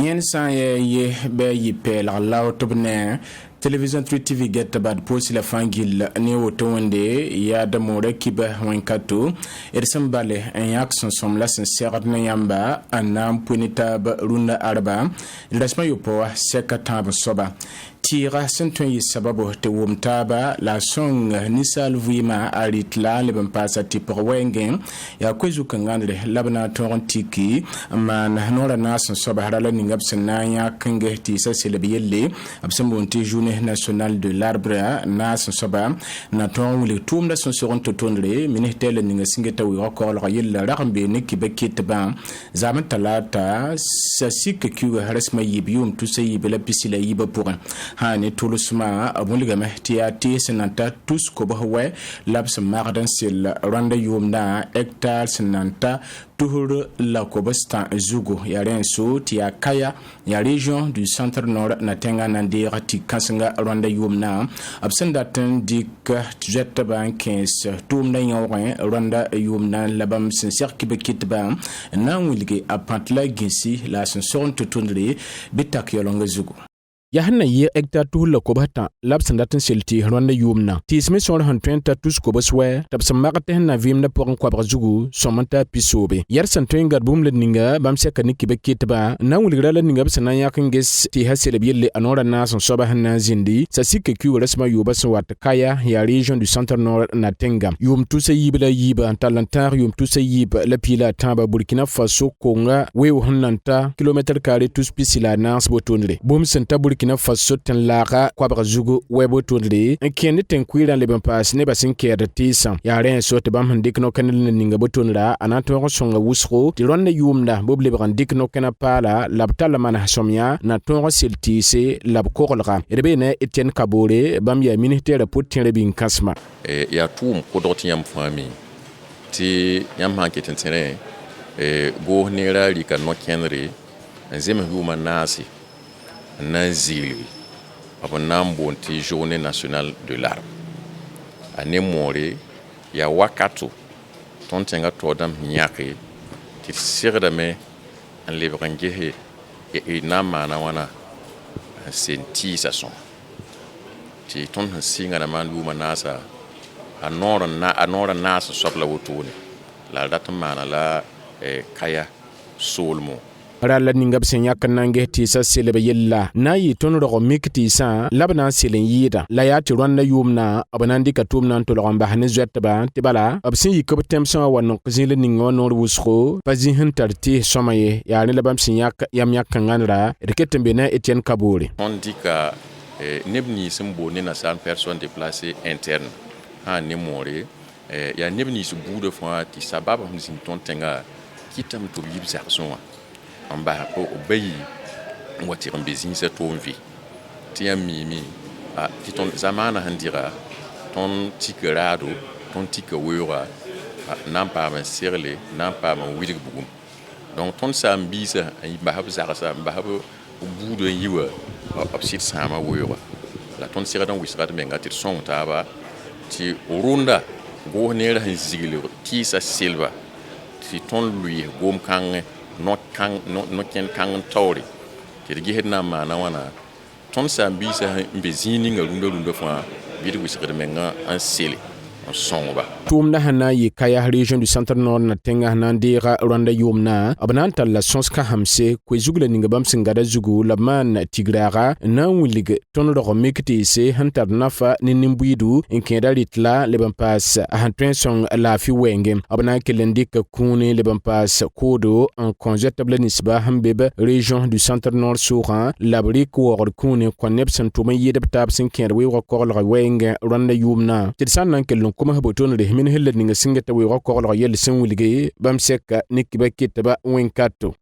yen san ye be yi pel la otobne television 3 TV get bad posi la fangil ni woto wonde ya da more kiba wankato ersambale en yakson som la sincère na yamba anam punita ba runda arba lasma yopo sekata soba tira sentun yi sababu te wumtaba la song nisal vima aritla le pasa tipo wengen ya kwezu kangandre labana tontiki man nora nason soba harala ningabsen ya kange ti sa selebiyelle absambonti journée nationale de l'arbre nason soba na ton le tumda son seron totondre ministère ninga singeta wi record la yella rambe ne kibekit ba zaman talata sasik ki haresma yibium tout sey bela pisila yiba pour hani tulusma abuliga mehtiati senanta tous ko bahwe labs mardan sil randa yumna hectare senanta tuhur la kobasta zugo ya renso tia kaya ya région du centre nord na tenga nandira ti kansanga randa yumna absendatan dik jet ban 15 tumna yawon randa yumna labam sincère kibekit ba na wilge apantla ginsi la senson tutundri bitak yolonga zugo yahanna ye hectare tuhula kobata labsan datin selti rwanda yumna tisme son han 20 tus koboswe tabsam magate na vimna pour kwabra zugu somanta pisobe yarsan toinga bumle ninga bamse kaniki bekitba na wuligra la ninga bsana yakinges ti hasele bielle anora nason soba hanna zindi sasike ki resma yuba swat kaya ya region du centre nord na tenga yum tusa yibla yiba talantar yum tusa yib la pila tamba burkina faso konga wew hannanta kilometer carré tus pisila nas botondre bum senta Burkina Faso ten laga kwabra zugu webo tondre kende ten kwira leben pas ne basin kerde tisa ya ren so te bam handik no kanel ninga botonra anato songa wusro ti ronne yumna boble brandik no kana pala labtala mana somya na tongo seltise lab korolga rebene Etienne Kabore bam ya ministère pour tin kasma ya tum ko doti yam fami ti yam hanketin tere go nera lika no kenre nzeme huma nasi Nazili abonambonti journée nationale de l'arbre anemore ya wakato tontenga todam nyake ti sirdame an lebrangehe e namana wana senti sason ti ton singa na mandu manasa anora nasa sobla wotone la datmana la kaya solmo rala ningab senyak nange ti sa selebe yella nayi tonro mikti sa labna selen yida la ya ti rwanda yumna abanandi ka tumna to lamba hanin zwetba tibala absin yikob temsa wanon kzile ningo no wusro pazi hintarti somaye ya ne labam senyak yamyak kanganra riketembe na Etienne Kabore on dit que nebni simbo ne na san personne déplacée interne ha ne more ya nebni su bude fois ti sababa hum ton tenga kitam to yib zarson amba ko obeyi wati rambezin sa tonvi tia mimi ti ton zamana handira ton tikerado ton tikawura nampa ma serle nampa ma widig bugum donc ton sambisa ay bahab zarasa bahab budo yiwa opsit sama wura la ton siradan wisrat menga ti son taba ti runda go nera hanzigile ti sa silva ti ton lui gom kange no ken kan tori ti gi hedna ma na wana ton sambisa mbezini ngalunda fa bidu wisrat menga an sele sonba tumna hana yi kaya region du centre nord na tenga nandira rwanda yumna abananta la sonska hamse ko zugla ninga bam singada zugu laman tigraga na wulig tonro mekti se hantar nafa ninimbuidu inkeda litla leban pass a song la fi wenge abana kelendi ka kuni leban pass kodo en conjetable nisba hambebe region du centre nord soura labri ko kuni konepsan tuma yedab sin kerwe ko la wenge rwanda yumna tidsan kelon kuma haboton de min helle ninga singata we ko ko yel sen wulige bam seka nikibakita ba wenkato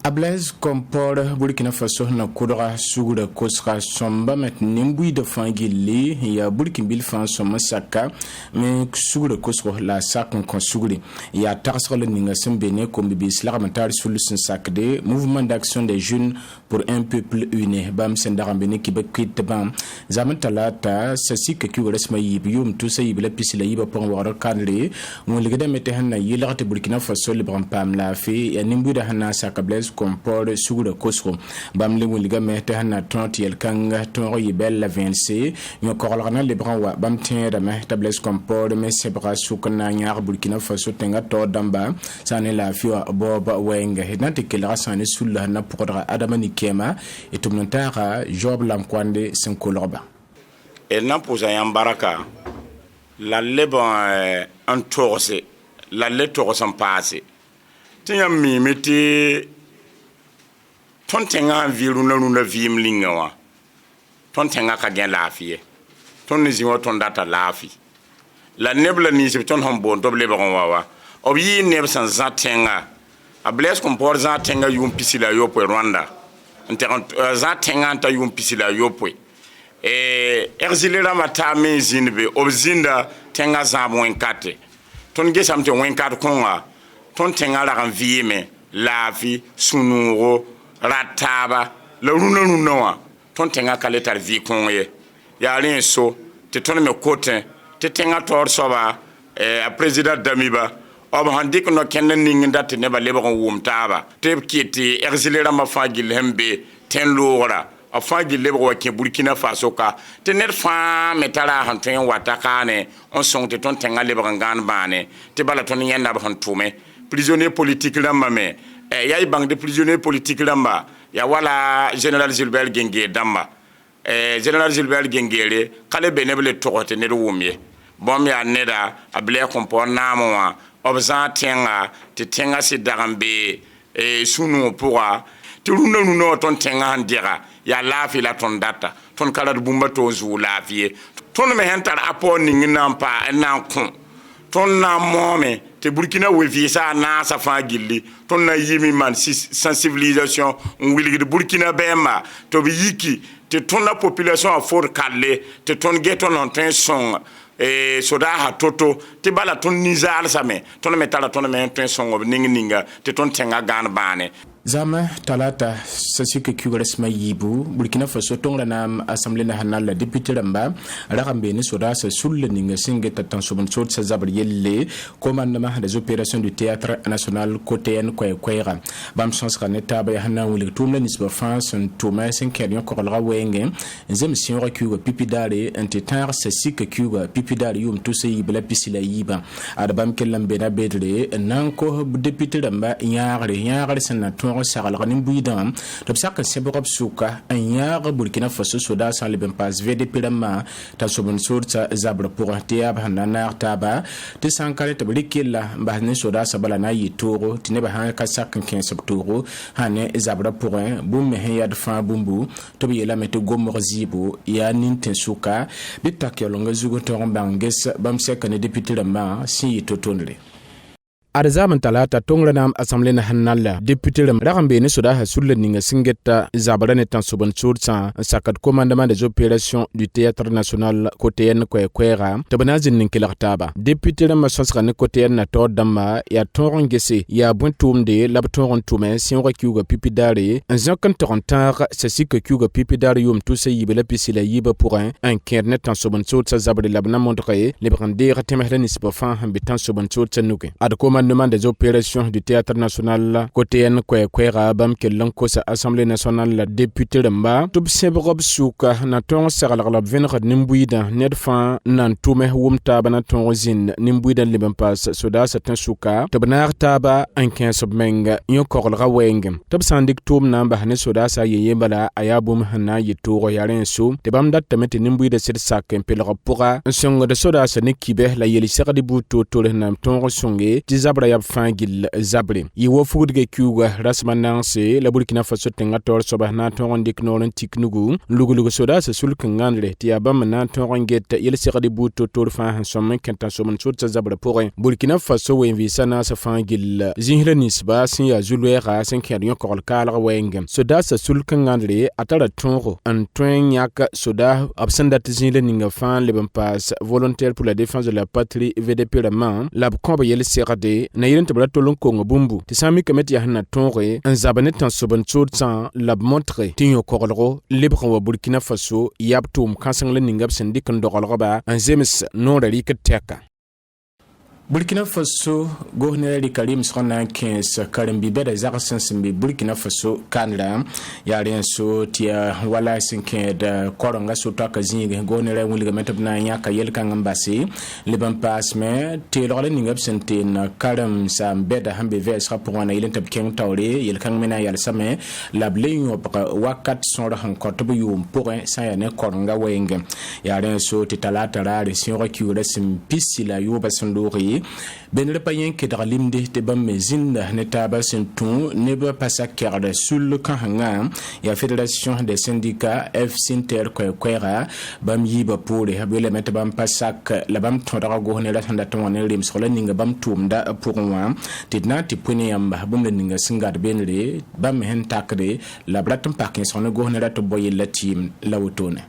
Ablaise Compaore Burkina Faso na kudra sugura kosra somba met nimbui de fangili ya Burkina bil fan soma saka me sugura kosro la sakon kon suguri ya tarsra le ninga sembene comme bis la ramentari solution sakde mouvement d'action des jeunes pour un peuple uni bam sendarambene ki bekit bam zaman talata sasi ke ki resma yibiyum to say bela pisila yiba pon wara kanle mo ligade mete hanna yilarte Burkina Faso le bram pam la fi ya nimbui de hanna saka Blaise Blaise Compaoré sugura kosro bam le wilga me te hanna 30 yel kanga ton yibel la VNC yo korolgana le branwa bam tera me ta Blaise Compaoré me sebra sukana nyar Burkina Faso tenga to damba sane la fiwa boba wenga hinante kelra sane sulla na pokora adamani kema etumntara job lamkwande senkolorba et n'a posé un baraka la leban en torse la le torse en passé tiens mi meti tontenga viru na luna vim lingawa tontenga ka gen lafie ton ni ziwa ton data lafi la nebla ni se ton hombo doble baron wawa obi neb san zatenga a Blaise Compaoré zatenga yum pisila yopo Rwanda zatenga anta yum pisila yopo exilera mata me zinbe obzinda tenga zambo enkate ton gesamte wenkat konga ton tenga la ranvieme lavi sunuro rataba la runa ton tenga kaleta vi konye ya rien so te ton me kote te tenga tor soba a president Damiba ob handik no kenen ninginda te neba lebon wumtaba te kiti exilera ma fagil hembe ten lora a fagi lebo wa ke Burkina Faso ka te net fa metala hanten wataka ne on son te ton tenga lebo ngan bane te bala ton yenda ba hantume prisonnier politique lamba me ya bang de prisonnier politique lamba ya wala général Gilbert Gengé damba général Gilbert Gengé kale beneble tokote ne wumye bom ya neda a Blaise Compaoré namwa obza tenga te tenga si darambe sunu pourra te runa nuno ton tenga handira ya lafi la ton data ton kala bumba to zu lafi ton me hentar apo ni nampa nan kun ton na mome te Burkina we visa na sa fa gilli ton na yimi man sensibilisation ngili de Burkina bema to bi yiki te ton la population a for calé te ton geton en train son soda ha toto te bala ton nizal same ton metala ton me train son ob ninga te ton tenga gan bane Zama talata sasike kugaresma yibu Burkina Faso tongra nam assemblée nationale la député ramba ragambe ni soda sa sulle ninga singe tatan sobon sot sa zabr yelle commandement des opérations du théâtre national côté en kwera bam sens kaneta ba hana wuli tumla nisba France tuma sen kerion korla wenge zem sion recuga pipidare entetar sasike kuga pipidare yum to se yibla pisila yiba adabam kellambe na bedre nanko député ramba yaare senateur sagalga nim buidan to saka sebop suka anya Burkina Faso soda san le pas VDP rama ta sobon sorta zabra pour tiab hanana taba te sankale to blikilla mbahne soda sabala na yitoro tineba han ka sakan 15 octobre hane zabra pour bum me yad fa bumbu to bi la meto gomor zibo ya ninten suka bitakelo zugo to banges bam sekane député rama si totonle Arzaman talata tongranam assemblée nationale député Ragambe ne soda hasulle ninga singeta zabarane tan sobon sursa sakat commandement des opérations du théâtre national côté en kwera tabanazin ninkilartaba député ram sosra ne côté na to dama ya torongese ya buntumde labtoron tume si on recuga pipidare un zakan torantar c'est que kuga pipidare yum tout se yibela pisila yiba pour un kernet tan sobon sursa zabare labna montre les brandir temehlenis bofan hambitan sobon sursa nuke ad commandement des opérations du théâtre national côté en kwera bam kellan ko sa assemblée nationale la député ramba tub sebrob suka na ton sagalab venre nimbuida nedfa nan tume wumta bana ton zin nimbuida liban pas soda satan suka tabnar taba en 15 menga yon korlra wengem tab sandik tum namba ne soda sa yeye bala ayabum hana yitoro yaren su te bam dat tamete nimbuida sir sakem pelra pura songo de soda sa nikibe la yeli sagadi buto tole nam ton songe zabra yab fangil zabre yiwo fugudge kuga rasmananse la Burkina Faso tenga tor soba na ton dik nolen tiknugu lugulugo soda sa sulkan ngandre ti abam na ton get yel sigadi buto tor fa han somme kenta somen sot zabra pour Burkina Faso we visa na sa fangil zinhre nisba sin ya zulwera sin kerion korol kala wengem soda sa sulkan ngandre atara tonro an twen yak soda absenda zinhre ninga fan le pas volontaire pour la défense de la patrie VDP rama la komba yel sigadi na yirin tabla tolon kongo bumbu ti sami kamet ya hana tonre an zabane tan soban tsan lab montre tinyo korolro libre wa Burkina Faso yabtum kansang le ningab sendik ndogolro ba an zemis non rali keteka Burkina Faso gohneri Karim sona 15 karimbi beda zaksan simbi Burkina Faso kanla ya renso tia wala sinke da koronga sota kazinge gohneri wuliga metabna nyaka yelka ngambasi liban pasme te lole ningab senten karam sam beda hambe ves rapona ilen tab ken tawre yelka mena yal same lable yo wakat son han kotobu yum pour sa ya ne koronga wenge ya renso ti talata rare sin recure sim pisila yo basandori benre payen ke dalimde te bam mezinda ne taba sentu ne ba pasa kerde sul kan hanga ya fédération des syndicats F Sinter kwera bam yiba pore habele meta bam pasak la bam tonda go ne la tanda ton ne rim sola ninga bam tumda pour moi tidna ti puni yamba bum le ninga singar benre bam hen takre la bratum pakin son go ne la to boye la team la wotone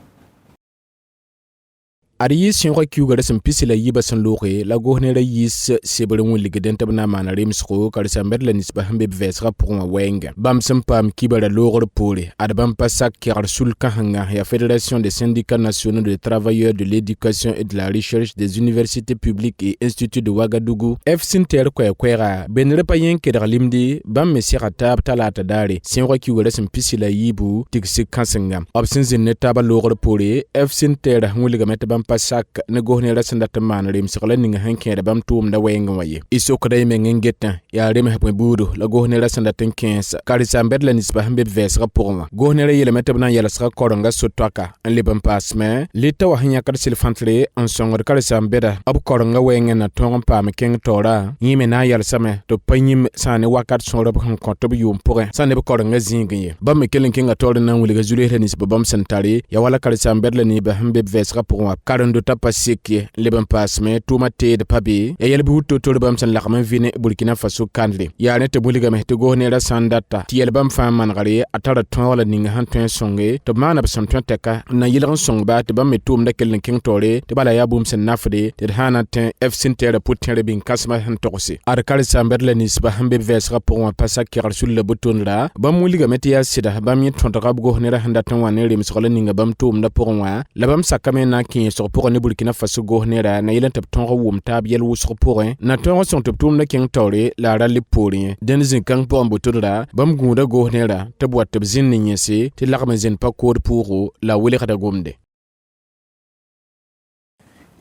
ari sin ro kiuga sem pisila yiba san loxe la gohnera yis sebere won ligden tabna mana rimsko kar samber la nisba hambe vesra pour wa wenga bam sem pam kibara logor pole ad bam pasak kar sul kahanga ya fédération des syndicats nationaux de travailleurs de l'éducation et de la recherche des universités publiques et instituts de Ouagadougou F Sinter kwera benre payen ke dalimdi bam mesira tab talata dare sin ro kiuga sem pisila yibu tiksi kansenga absin zin ne taba logor pole F Sinter won ligamete bam pasak ne gohne la sanda taman rim sikla ninga hanke da bam tum da wenga waye iso kada me ngeta ya rem hapo budu la gohne la sanda tenkensa kali samber la nisba hambe ves rapporma gohne la yele metabna yala saka koronga sotaka en le bam pasme lita wa hanya kar silfantre en songor kali sambera ab koronga wenga na ton pam ken tora yime na yala same to panyim sane wakat sonro kan kontob yum pour sane be koronga zingiye bam kelen kinga tora na wuliga zulere nisba bam santari ya wala kali samber la ni ba hambe ves rapporma karando tapasiki leben pasme tuma de pabi ya yelbi wutto to bam san lakman vine Burkina Faso kanle ya ne te buliga me te go ne ra sandata ti yelbam fam man gari atara ton wala ninga han ton songe to mana bam ton teka na yilgan song ba te bam me tum da kelin king tore te bala ya bum sen nafde te hana ten F Sinter putin bin kasma han toksi ar kal samber le nisba hambe vesra pour un pasak ki rasul le bouton la bam wuliga me te ya sida bam yi ton rab go ne ra handa ton wane rim so ninga bam tum da pour wa la bam sakame na ki so pour Burkina Faso gohnera na yilan tap tonga wum tab yel wusro pourrin na tonga son tap tum na king tawre la rali pourrin den zin kang po ambutura bam gunda gohnera tab wat tab zin nyese ti lakma zin pa kod pour la wele khada gomde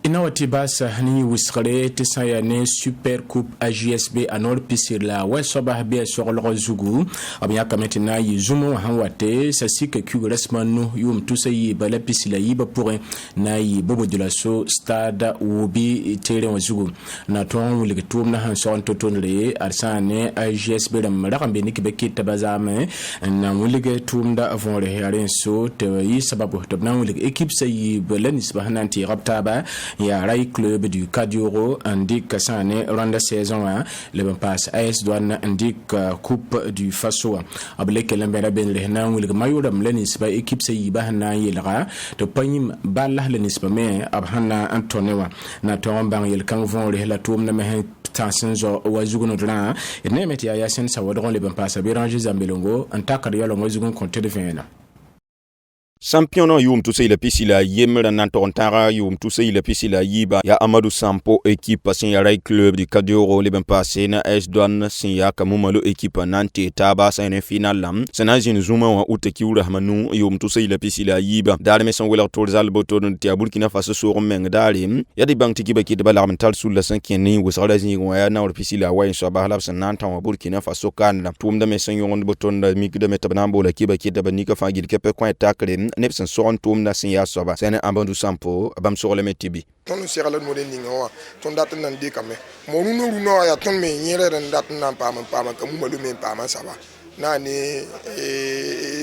inawati basa ni wiskare tisaya ne super coupe AJSB anor pisir la wesoba be sur le zugu abya kametina yizumo hanwate sasike kuresmanu yum tusayi bala pisila yiba pour na yi bobo de la so stade ubi tere wazugu na ton wuli tum na han son totonre arsane AJSB da marakambe ni kibeki tabazame na wuli tum da avon re yaren so te yi sababu to na wuli équipe sayi bala nisba hananti raptaba ya Rai Club du Kadioro indique Sane Rwanda saison 1 le passe AS Douane indique Coupe du Faso ableke lembera ben lehna wil mayuram lenis ba équipe sayiba hana yelra to panyim balla lenis ba me abhana Antonewa na tombang yel kan von le la tum na me tansenzo wazugono dran ne meti ya yasen sawadron le ben passe Béranger Zambelongo antaka yalo wazugon compte de vena Champion yum tout le pisila yemra nantontara yum tout le pisila yiba ya Amadou Sampo équipe sin ya Rai Club du Kadioro le ben passé na AS Douane sin ya kamumalo équipe nanti taba sa en final lam sana jin zuma wa uteki urahmanu yum tout le pisila yiba dal me son wela torzal boton ti Burkina Faso so meng dali ya di bank tikiba ki de balarmental sul la 5 ni wusala zin wa ya na pisila wa so ba halab san nantan wa Burkina Faso kan tum da me son yon boton da mi de metabnambo la kiba ki de banika fangil kepe ko takre nepsen soron tum na sin ya soba sene Amadou Sampo bam so le metibi ton sera le modèle ninga ton date nan de kame mo nu no ya ton me nyere ren date nan pa ka mu malu me pa ma saba na ni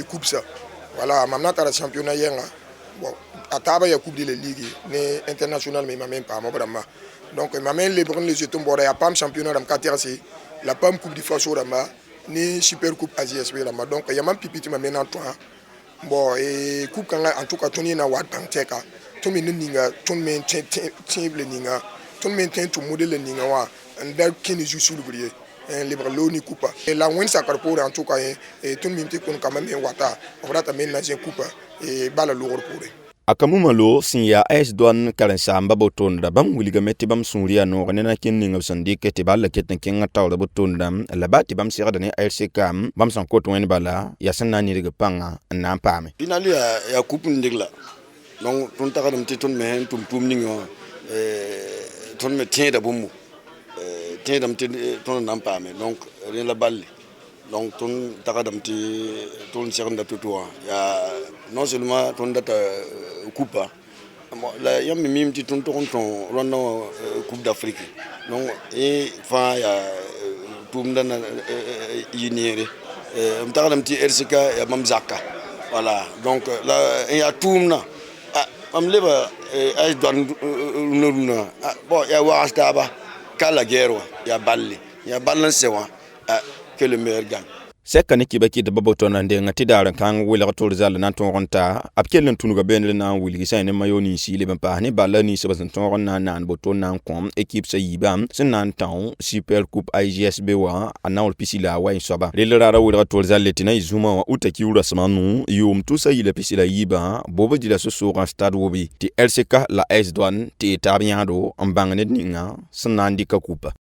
coupe ça voilà mamna tara championnat yenga bon ataba ya coupe de la ligue ne international me même pas mo brama donc ma main les bronze les jetons bora ya pam championnat ram katerasi la pam coupe du Faso rama ni super coupe AJSB rama donc ya mam pipiti ma maintenant toi bon et coupe quand en tout cas toni na wat teka to me ninga ton men tible ninga ton men to modèle ninga wa ndar kini ju sulbrier libre loni coupe et la win sa carpore en tout cas et ton men te kon quand même wata on va ta men na coupe et bala lourd pour Akamuma lo sin ya S-Douane karen-saamba bo tʋʋmda bãmb wilgame tɩ bãmb sũur yaa noog ne na kẽn ning b sẽn dɩk tɩ bala ket n kẽngã taoorã bo tʋʋmda la ba tɩ bãmb segda ne RCK bãmb sẽn kot wẽnd bala yaa sẽn na n nidg pãnga n na n paame. Finali ya coupe n degla donc tõnd tagdame tɩ tõnd me sẽn tʋm ningẽ wã tõnd me tẽeda bũmbu tẽedame tɩ tõnd na n paame donc rẽ la balle donc tõnd tagdame tɩ tõnd segenda to-to wã yaa non seulement tõnd data coupe la yãmb me mim tɩ tõnd tog n tõo rõndã wã coupe d'Afrique donc fãa yaa tʋʋmda na yɩ neere m tagdame tɩ RCK yaa bãmb zaka voilà donc la n yaa tʋʋmdã mam leba S-Douane rũnã bon yaa wags taaba ka la guerre wã yaa balle n sɛ wã que le meilleur gagne. Sɛka ne kiba kɩt ba boto na ndenga tɩ daar n kãng welg tʋʋr zall na n tõog n ta b kell n tũnuga bẽendr na n wilgi sã ne mayo ninsɩ leb n paas ne bala ninsb sẽn tõog n na n naan boto n na n kõm ekip sã yiibã sẽn na n tão super coupe IGSB wã a naool pisi la a wa n soaba rel raara welga tʋʋr zall tɩ na y zũmã wã uta kiu rasmã nu yʋʋm tʋʋsa yila pisi la yiibã bob dɩla so-soogã stad wobe tɩ RCK la S-Douane tɩ y taab yãado n bãng ned ninga sẽn na n dɩka kupa.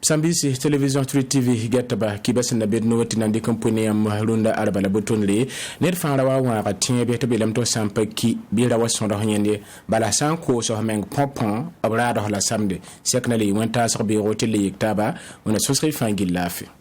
Sambisi Television 3 TV getaba kiba sẽn na bed no tɩ na n dɩk n pʋe ne yãmb rũndã arba la botonle ned fãa ra wa wãaga tẽ bɩ tɩ beelame tɩ sã n pa ki bɩ ra wa sõdg yẽnde bala sã n koosg meng põpõ b raadg la samde sɛk na le yɩ wẽn-taasg beoogo tɩ le yɩk taaba wẽna sõsg y fãa gill laafɩ.